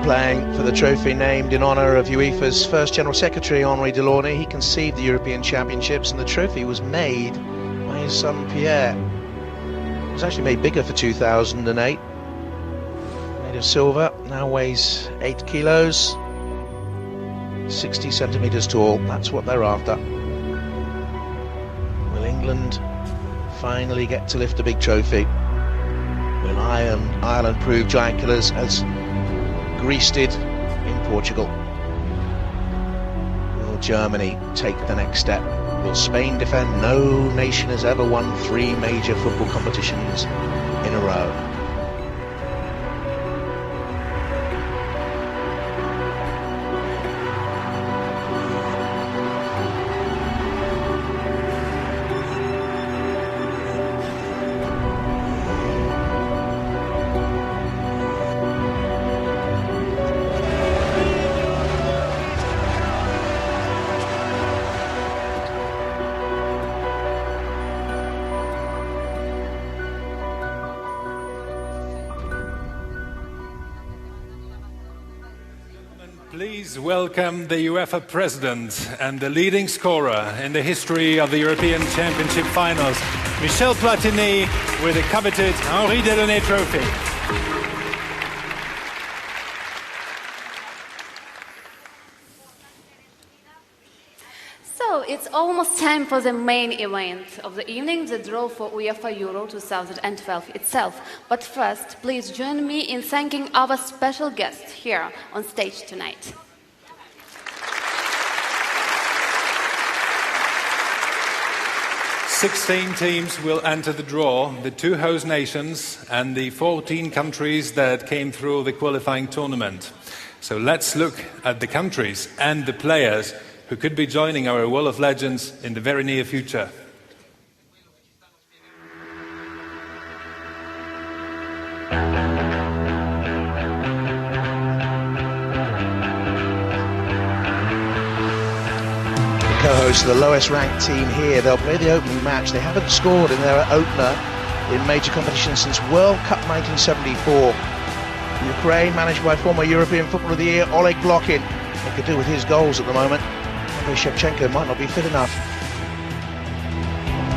playing for the trophy named in honour of UEFA's first General Secretary, Henri Delaunay. He conceived the European Championships, and the trophy was made by his son Pierre. It was actually made bigger for 2008. Made of silver, now weighs 8 kilos, 60 centimetres tall. That's what they're after. Will England finally get to lift a big trophy? Will Ireland prove giant killers as Greece did in Portugal? Will Germany take the next step? Will Spain defend? No nation has ever won 3 major football competitions in a row. Please welcome the UEFA President and the leading scorer in the history of the European Championship finals, Michel Platini, with the coveted Henri Delaunay Trophy. So it's almost time for the main event of the evening, the draw for UEFA Euro 2012 itself. But first, please join me in thanking our special guests here on stage tonight. Sixteen teams will enter the draw, the 2 host nations and the 14 countries that came through the qualifying tournament. So let's look at the countries and the players who could be joining our Wall of Legends in the very near future. Co-host of the lowest ranked team here. They'll play the opening match. They haven't scored in their opener in major competitions since World Cup 1974. Ukraine, managed by former European Footballer of the Year Oleg Blokhin. They could do with his goals at the moment. Andrei Shevchenko might not be fit enough.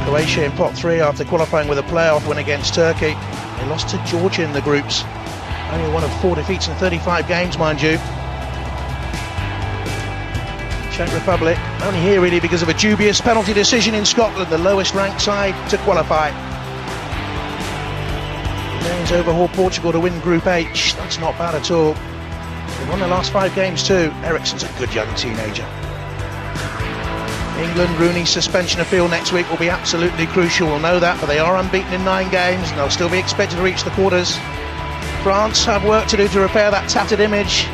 Croatia in pot 3 after qualifying with a playoff win against Turkey. They lost to Georgia in the groups. Only one of 4 defeats in 35 games, mind you. Czech Republic, only here really because of a dubious penalty decision in Scotland, the lowest ranked side to qualify. Danes overhaul Portugal to win Group H. That's not bad at all. They've won their last 5 games too. Eriksen's a good young teenager. England, Rooney's suspension appeal next week will be absolutely crucial. We'll know that, but they are unbeaten in 9 games and they'll still be expected to reach the quarters. France have work to do to repair that tattered image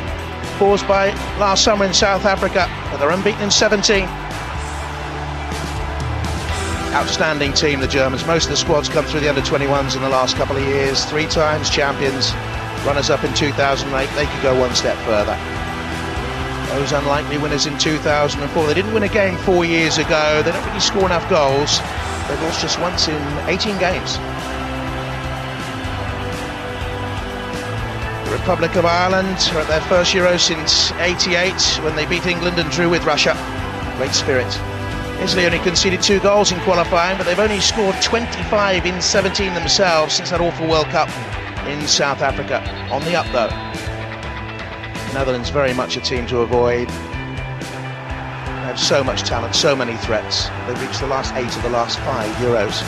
caused by last summer in South Africa, but they're unbeaten in 17. Outstanding team, the Germans. Most of the squads come through the under-21s in the last couple of years. 3 times champions, runners-up in 2008. They could go one step further. Those unlikely winners in 2004. They didn't win a game 4 years ago. They don't really score enough goals. They've lost just once in 18 games. The Republic of Ireland are at their first Euro since '88 when they beat England and drew with Russia. Great spirit. Italy only conceded 2 goals in qualifying, but they've only scored 25 in 17 themselves since that awful World Cup in South Africa. On the up though. The Netherlands very much a team to avoid. They have so much talent, so many threats. They've reached the last 8 of the last 5 Euros.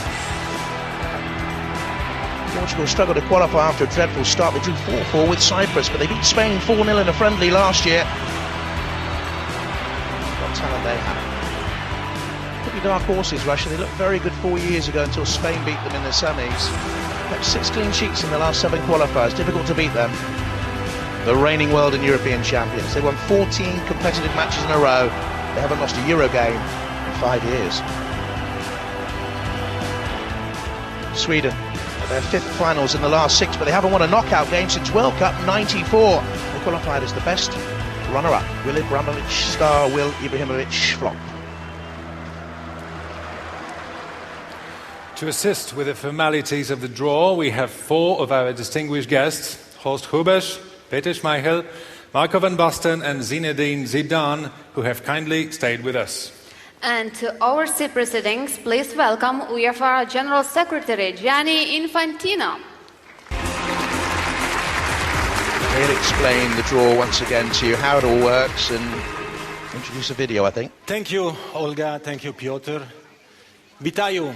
Portugal struggled to qualify after a dreadful start. They drew 4-4 with Cyprus, but they beat Spain 4-0 in a friendly last year. What talent they have. Could be dark horses, Russia. They looked very good 4 years ago until Spain beat them in the semis. Kept 6 clean sheets in the last 7 qualifiers. Difficult to beat them. The reigning world and European champions. They won 14 competitive matches in a row. They haven't lost a Euro game in 5 years. Sweden. Their 5th finals in the last 6, but they haven't won a knockout game since World Cup '94. They qualified as the best runner-up. Will Ibrahimovic star Will Ibrahimovic flop. To assist with the formalities of the draw, we have 4 of our distinguished guests: Horst Hrubesch, Peter Schmeichel, Marco van Basten and Zinedine Zidane, who have kindly stayed with us. And to oversee proceedings, please welcome UEFA General Secretary Gianni Infantino. He'll explain the draw once again to you, how it all works, and introduce a video, I think. Thank you, Olga. Thank you, Piotr. Vitayu,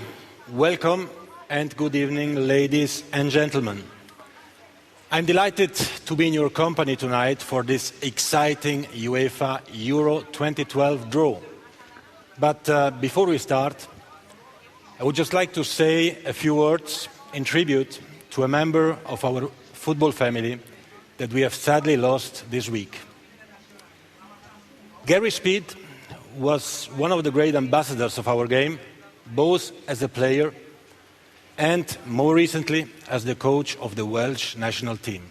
welcome and good evening, ladies and gentlemen. I'm delighted to be in your company tonight for this exciting UEFA Euro 2012 draw. But before we start, I would just like to say a few words in tribute to a member of our football family that we have sadly lost this week. Gary Speed was one of the great ambassadors of our game, both as a player and more recently as the coach of the Welsh national team.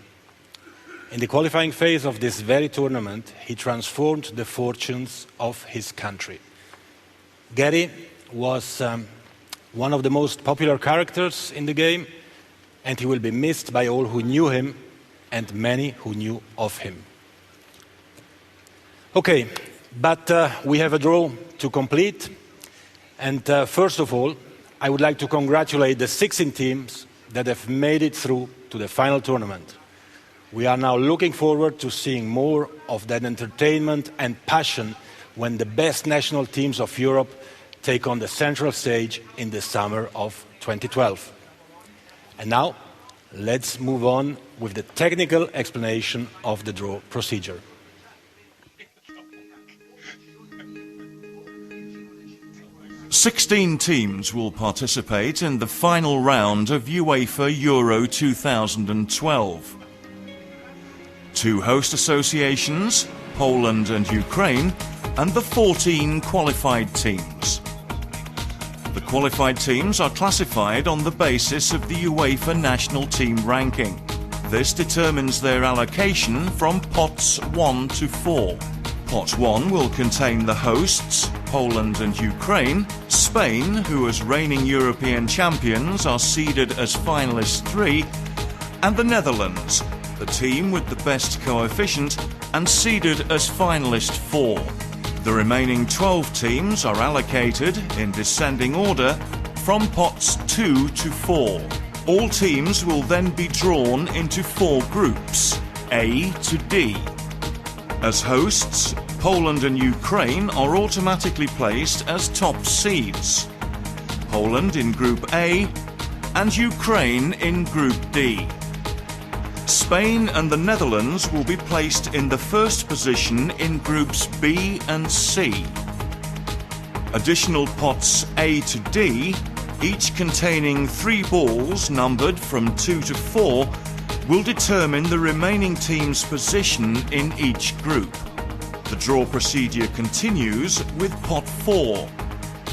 In the qualifying phase of this very tournament, he transformed the fortunes of his country. Gary was one of the most popular characters in the game, and he will be missed by all who knew him and many who knew of him. Okay, but we have a draw to complete. And first of all, I would like to congratulate the 16 teams that have made it through to the final tournament. We are now looking forward to seeing more of that entertainment and passion when the best national teams of Europe take on the central stage in the summer of 2012. And now, let's move on with the technical explanation of the draw procedure. "16 teams will participate in the final round of UEFA Euro 2012. 2 host associations, Poland and Ukraine, and the 14 qualified teams. The qualified teams are classified on the basis of the UEFA national team ranking. This determines their allocation from pots 1 to 4. Pot 1 will contain the hosts, Poland and Ukraine. Spain, who as reigning European champions are seeded as finalist 3, and the Netherlands, the team with the best coefficient and seeded as finalist 4. The remaining 12 teams are allocated in descending order from pots 2 to 4. All teams will then be drawn into 4 groups, A to D. As hosts, Poland and Ukraine are automatically placed as top seeds. Poland in Group A and Ukraine in Group D. Spain and the Netherlands will be placed in the first position in Groups B and C. Additional pots A to D, each containing 3 balls numbered from 2 to 4, will determine the remaining team's position in each group. The draw procedure continues with pot 4,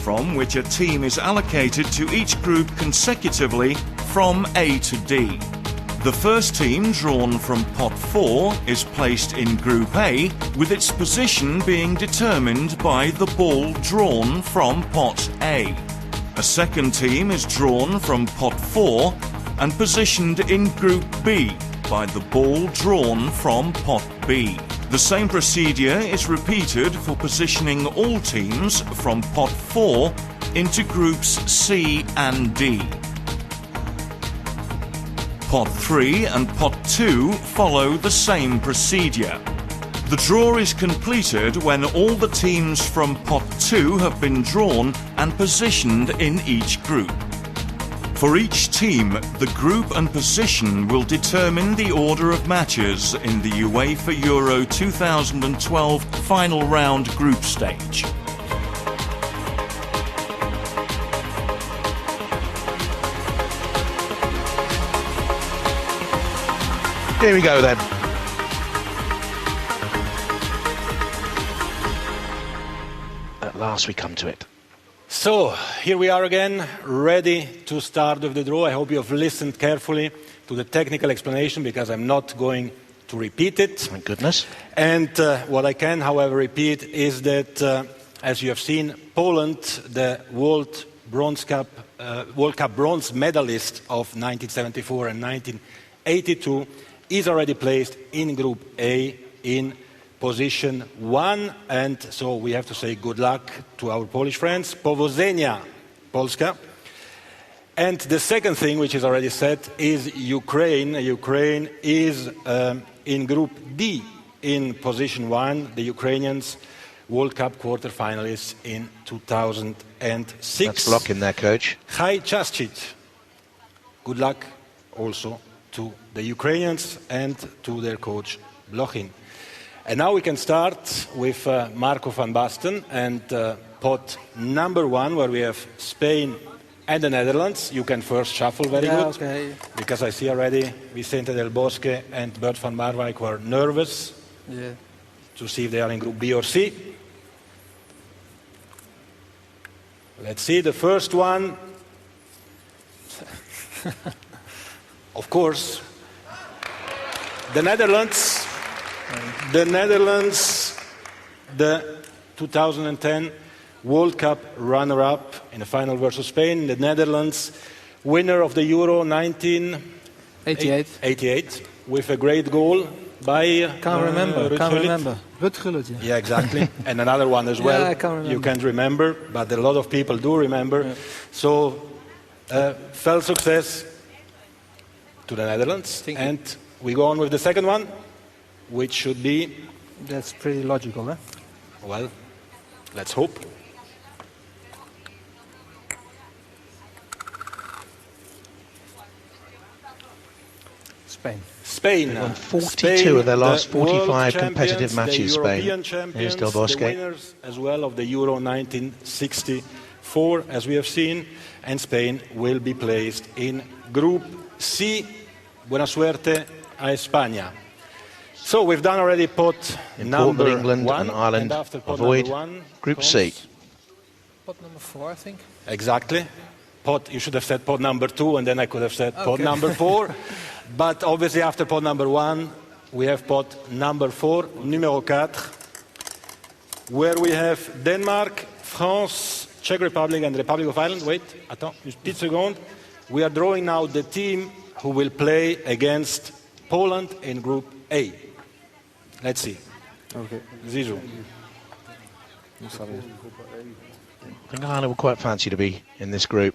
from which a team is allocated to each group consecutively from A to D. The first team drawn from pot 4 is placed in Group A, with its position being determined by the ball drawn from pot A. A second team is drawn from pot 4 and positioned in Group B by the ball drawn from pot B. The same procedure is repeated for positioning all teams from pot 4 into Groups C and D. Pot 3 and pot 2 follow the same procedure. The draw is completed when all the teams from pot 2 have been drawn and positioned in each group. For each team, the group and position will determine the order of matches in the UEFA Euro 2012 final round group stage. Here we go then. At last we come to it. So, here we are again, ready to start with the draw. I hope you have listened carefully to the technical explanation because I'm not going to repeat it. Thank goodness. And what I can, however, repeat is that, as you have seen, Poland, the World Cup bronze medalist of 1974 and 1982, is already placed in Group A in position 1. And so we have to say good luck to our Polish friends. Powodzenia, Polska. And the second thing, which is already said, is Ukraine. Ukraine is in Group D in position 1. The Ukrainians, World Cup quarterfinalists in 2006. That's lock in there, coach. Chai Chaszczyk. Good luck also to the Ukrainians and to their coach Blochin. And now we can start with Marco van Basten and pot number 1, where we have Spain and the Netherlands. You can first shuffle, very good. Okay. Because I see already Vicente del Bosque and Bert van Marwijk were nervous to see if they are in Group B or C. Let's see the first one. Of course, the Netherlands, the 2010 World Cup runner-up in the final versus Spain. The Netherlands, winner of the Euro 1988, with a great goal by Can't remember. Ruud Gullit. Yeah, exactly. And another one as well. Yeah, I can't remember. You can't remember, but a lot of people do remember. Yeah. So, fell success to the Netherlands. And we go on with the second one, which should be... That's pretty logical, eh? Well, let's hope. Spain. They've won 42 of their last 45 competitive matches, Spain. Here's Del Bosque. The winners as well of the Euro 1964, as we have seen. And Spain will be placed in Group C. Buena suerte a España. So we've done already pot number England 1. and Ireland and after pot avoid number 1 Group C. Pot number 4, I think. Exactly. Pot, you should have said pot number 2, and then I could have said pot number 4. But obviously after pot number 1, we have pot number 4, numéro 4, where we have Denmark, France, Czech Republic and Republic of Ireland. Wait, attends, une petite seconde. We are drawing now the team who will play against Poland in Group A. Let's see. Okay. Zizou. I think Ireland would quite fancy to be in this group.